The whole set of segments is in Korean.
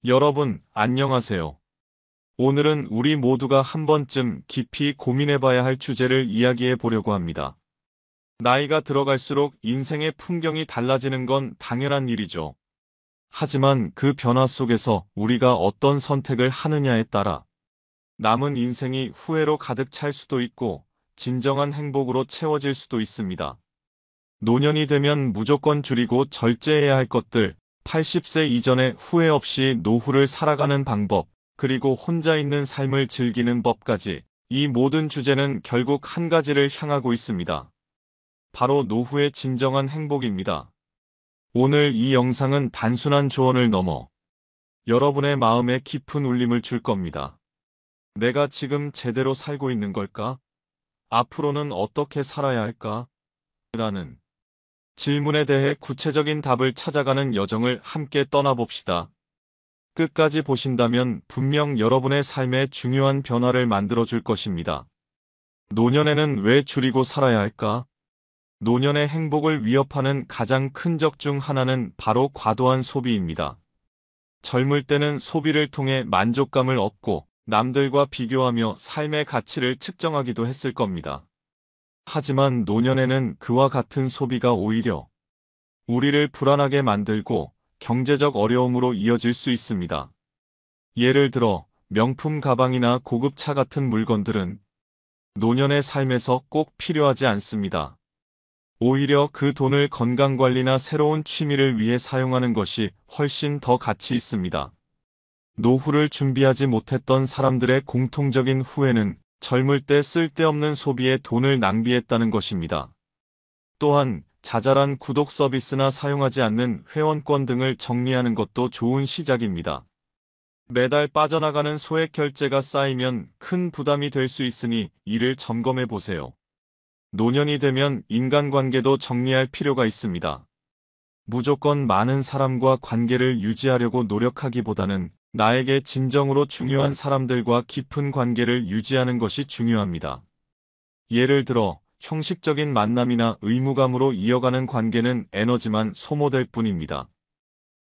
여러분, 안녕하세요. 오늘은 우리 모두가 한 번쯤 깊이 고민해봐야 할 주제를 이야기해 보려고 합니다. 나이가 들어갈수록 인생의 풍경이 달라지는 건 당연한 일이죠. 하지만 그 변화 속에서 우리가 어떤 선택을 하느냐에 따라 남은 인생이 후회로 가득 찰 수도 있고 진정한 행복으로 채워질 수도 있습니다. 노년이 되면 무조건 줄이고 절제해야 할 것들, 80세 이전에 후회 없이 노후를 살아가는 방법, 그리고 혼자 있는 삶을 즐기는 법까지 이 모든 주제는 결국 한 가지를 향하고 있습니다. 바로 노후의 진정한 행복입니다. 오늘 이 영상은 단순한 조언을 넘어 여러분의 마음에 깊은 울림을 줄 겁니다. 내가 지금 제대로 살고 있는 걸까? 앞으로는 어떻게 살아야 할까? 라는 질문에 대해 구체적인 답을 찾아가는 여정을 함께 떠나봅시다. 끝까지 보신다면 분명 여러분의 삶에 중요한 변화를 만들어줄 것입니다. 노년에는 왜 줄이고 살아야 할까? 노년의 행복을 위협하는 가장 큰 적 중 하나는 바로 과도한 소비입니다. 젊을 때는 소비를 통해 만족감을 얻고 남들과 비교하며 삶의 가치를 측정하기도 했을 겁니다. 하지만 노년에는 그와 같은 소비가 오히려 우리를 불안하게 만들고 경제적 어려움으로 이어질 수 있습니다. 예를 들어 명품 가방이나 고급 차 같은 물건들은 노년의 삶에서 꼭 필요하지 않습니다. 오히려 그 돈을 건강관리나 새로운 취미를 위해 사용하는 것이 훨씬 더 가치 있습니다. 노후를 준비하지 못했던 사람들의 공통적인 후회는 젊을 때 쓸데없는 소비에 돈을 낭비했다는 것입니다. 또한 자잘한 구독 서비스나 사용하지 않는 회원권 등을 정리하는 것도 좋은 시작입니다. 매달 빠져나가는 소액 결제가 쌓이면 큰 부담이 될 수 있으니 이를 점검해 보세요. 노년이 되면 인간관계도 정리할 필요가 있습니다. 무조건 많은 사람과 관계를 유지하려고 노력하기보다는 나에게 진정으로 중요한 사람들과 깊은 관계를 유지하는 것이 중요합니다. 예를 들어 형식적인 만남이나 의무감으로 이어가는 관계는 에너지만 소모될 뿐입니다.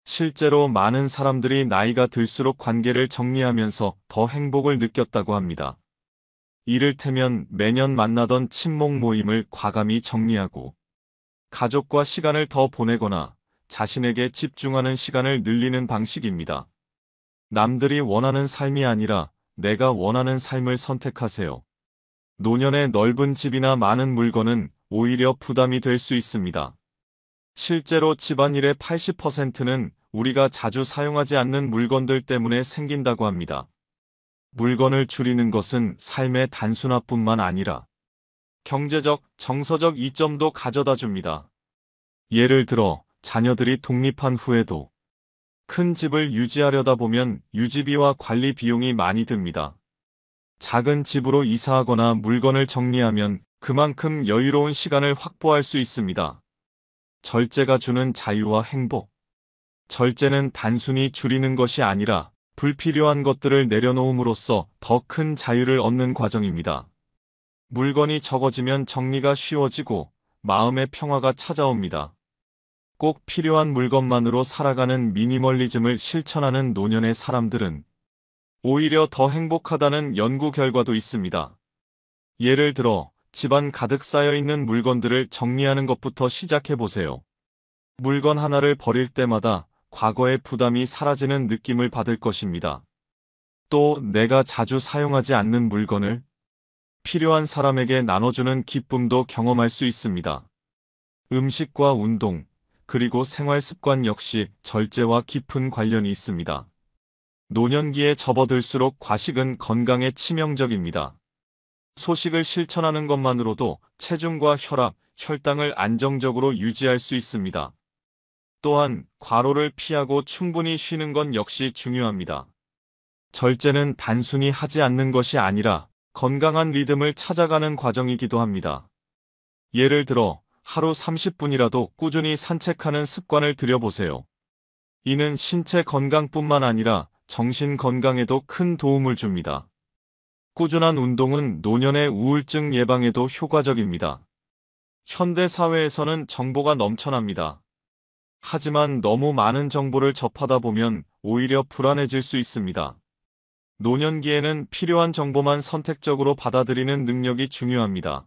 실제로 많은 사람들이 나이가 들수록 관계를 정리하면서 더 행복을 느꼈다고 합니다. 이를테면 매년 만나던 친목 모임을 과감히 정리하고 가족과 시간을 더 보내거나 자신에게 집중하는 시간을 늘리는 방식입니다. 남들이 원하는 삶이 아니라 내가 원하는 삶을 선택하세요. 노년의 넓은 집이나 많은 물건은 오히려 부담이 될 수 있습니다. 실제로 집안일의 80%는 우리가 자주 사용하지 않는 물건들 때문에 생긴다고 합니다. 물건을 줄이는 것은 삶의 단순화뿐만 아니라 경제적, 정서적 이점도 가져다 줍니다. 예를 들어 자녀들이 독립한 후에도 큰 집을 유지하려다 보면 유지비와 관리 비용이 많이 듭니다. 작은 집으로 이사하거나 물건을 정리하면 그만큼 여유로운 시간을 확보할 수 있습니다. 절제가 주는 자유와 행복. 절제는 단순히 줄이는 것이 아니라 불필요한 것들을 내려놓음으로써 더 큰 자유를 얻는 과정입니다. 물건이 적어지면 정리가 쉬워지고 마음의 평화가 찾아옵니다. 꼭 필요한 물건만으로 살아가는 미니멀리즘을 실천하는 노년의 사람들은 오히려 더 행복하다는 연구 결과도 있습니다. 예를 들어 집안 가득 쌓여있는 물건들을 정리하는 것부터 시작해보세요. 물건 하나를 버릴 때마다 과거의 부담이 사라지는 느낌을 받을 것입니다. 또 내가 자주 사용하지 않는 물건을 필요한 사람에게 나눠주는 기쁨도 경험할 수 있습니다. 음식과 운동, 그리고 생활 습관 역시 절제와 깊은 관련이 있습니다. 노년기에 접어들수록 과식은 건강에 치명적입니다. 소식을 실천하는 것만으로도 체중과 혈압, 혈당을 안정적으로 유지할 수 있습니다. 또한 과로를 피하고 충분히 쉬는 건 역시 중요합니다. 절제는 단순히 하지 않는 것이 아니라 건강한 리듬을 찾아가는 과정이기도 합니다. 예를 들어 하루 30분이라도 꾸준히 산책하는 습관을 들여보세요. 이는 신체 건강뿐만 아니라 정신 건강에도 큰 도움을 줍니다. 꾸준한 운동은 노년의 우울증 예방에도 효과적입니다. 현대 사회에서는 정보가 넘쳐납니다. 하지만 너무 많은 정보를 접하다 보면 오히려 불안해질 수 있습니다. 노년기에는 필요한 정보만 선택적으로 받아들이는 능력이 중요합니다.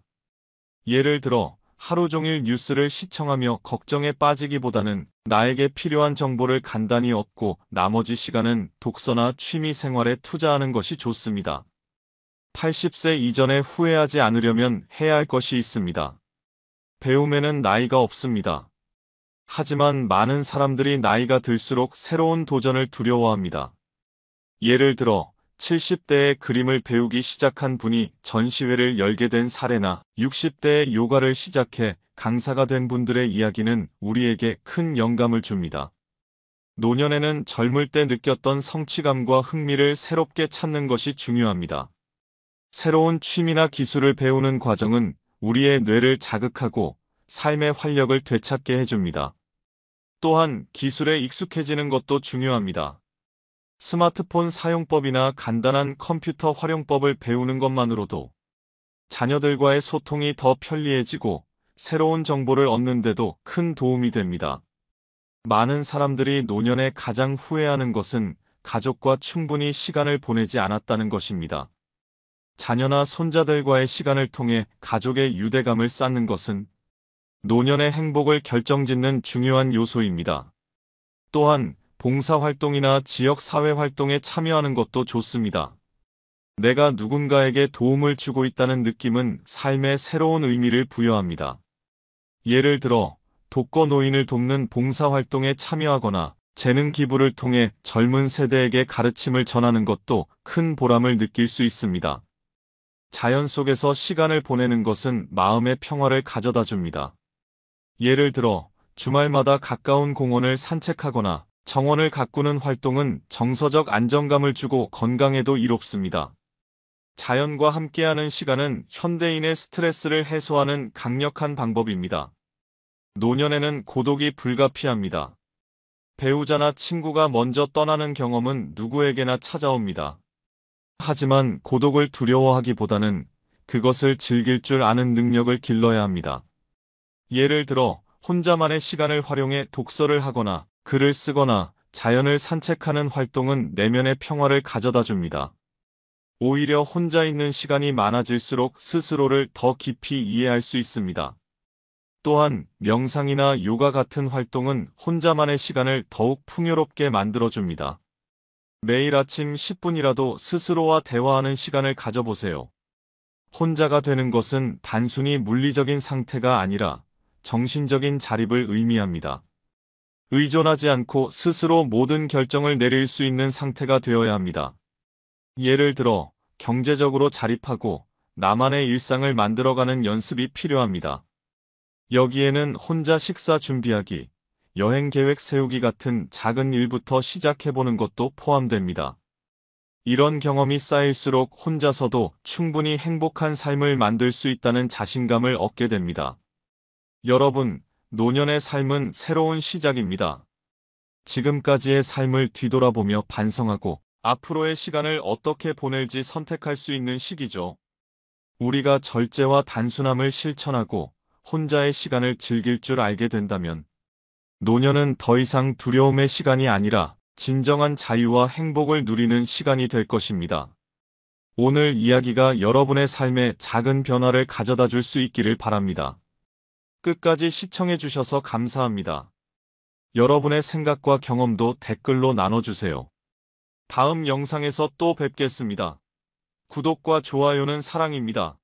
예를 들어, 하루 종일 뉴스를 시청하며 걱정에 빠지기보다는 나에게 필요한 정보를 간단히 얻고 나머지 시간은 독서나 취미 생활에 투자하는 것이 좋습니다. 80세 이전에 후회하지 않으려면 해야 할 것이 있습니다. 배움에는 나이가 없습니다. 하지만 많은 사람들이 나이가 들수록 새로운 도전을 두려워합니다. 예를 들어 70대에 그림을 배우기 시작한 분이 전시회를 열게 된 사례나 60대에 요가를 시작해 강사가 된 분들의 이야기는 우리에게 큰 영감을 줍니다. 노년에는 젊을 때 느꼈던 성취감과 흥미를 새롭게 찾는 것이 중요합니다. 새로운 취미나 기술을 배우는 과정은 우리의 뇌를 자극하고 삶의 활력을 되찾게 해줍니다. 또한 기술에 익숙해지는 것도 중요합니다. 스마트폰 사용법이나 간단한 컴퓨터 활용법을 배우는 것만으로도 자녀들과의 소통이 더 편리해지고 새로운 정보를 얻는데도 큰 도움이 됩니다. 많은 사람들이 노년에 가장 후회하는 것은 가족과 충분히 시간을 보내지 않았다는 것입니다. 자녀나 손자들과의 시간을 통해 가족의 유대감을 쌓는 것은 노년의 행복을 결정짓는 중요한 요소입니다. 또한 봉사활동이나 지역사회활동에 참여하는 것도 좋습니다. 내가 누군가에게 도움을 주고 있다는 느낌은 삶에 새로운 의미를 부여합니다. 예를 들어 독거노인을 돕는 봉사활동에 참여하거나 재능 기부를 통해 젊은 세대에게 가르침을 전하는 것도 큰 보람을 느낄 수 있습니다. 자연 속에서 시간을 보내는 것은 마음의 평화를 가져다 줍니다. 예를 들어 주말마다 가까운 공원을 산책하거나 정원을 가꾸는 활동은 정서적 안정감을 주고 건강에도 이롭습니다. 자연과 함께하는 시간은 현대인의 스트레스를 해소하는 강력한 방법입니다. 노년에는 고독이 불가피합니다. 배우자나 친구가 먼저 떠나는 경험은 누구에게나 찾아옵니다. 하지만 고독을 두려워하기보다는 그것을 즐길 줄 아는 능력을 길러야 합니다. 예를 들어 혼자만의 시간을 활용해 독서를 하거나 글을 쓰거나 자연을 산책하는 활동은 내면의 평화를 가져다 줍니다. 오히려 혼자 있는 시간이 많아질수록 스스로를 더 깊이 이해할 수 있습니다. 또한 명상이나 요가 같은 활동은 혼자만의 시간을 더욱 풍요롭게 만들어줍니다. 매일 아침 10분이라도 스스로와 대화하는 시간을 가져보세요. 혼자가 되는 것은 단순히 물리적인 상태가 아니라 정신적인 자립을 의미합니다. 의존하지 않고 스스로 모든 결정을 내릴 수 있는 상태가 되어야 합니다. 예를 들어 경제적으로 자립하고 나만의 일상을 만들어가는 연습이 필요합니다. 여기에는 혼자 식사 준비하기, 여행 계획 세우기 같은 작은 일부터 시작해보는 것도 포함됩니다. 이런 경험이 쌓일수록 혼자서도 충분히 행복한 삶을 만들 수 있다는 자신감을 얻게 됩니다. 여러분, 노년의 삶은 새로운 시작입니다. 지금까지의 삶을 뒤돌아보며 반성하고 앞으로의 시간을 어떻게 보낼지 선택할 수 있는 시기죠. 우리가 절제와 단순함을 실천하고 혼자의 시간을 즐길 줄 알게 된다면 노년은 더 이상 두려움의 시간이 아니라 진정한 자유와 행복을 누리는 시간이 될 것입니다. 오늘 이야기가 여러분의 삶에 작은 변화를 가져다 줄 수 있기를 바랍니다. 끝까지 시청해 주셔서 감사합니다. 여러분의 생각과 경험도 댓글로 나눠주세요. 다음 영상에서 또 뵙겠습니다. 구독과 좋아요는 사랑입니다.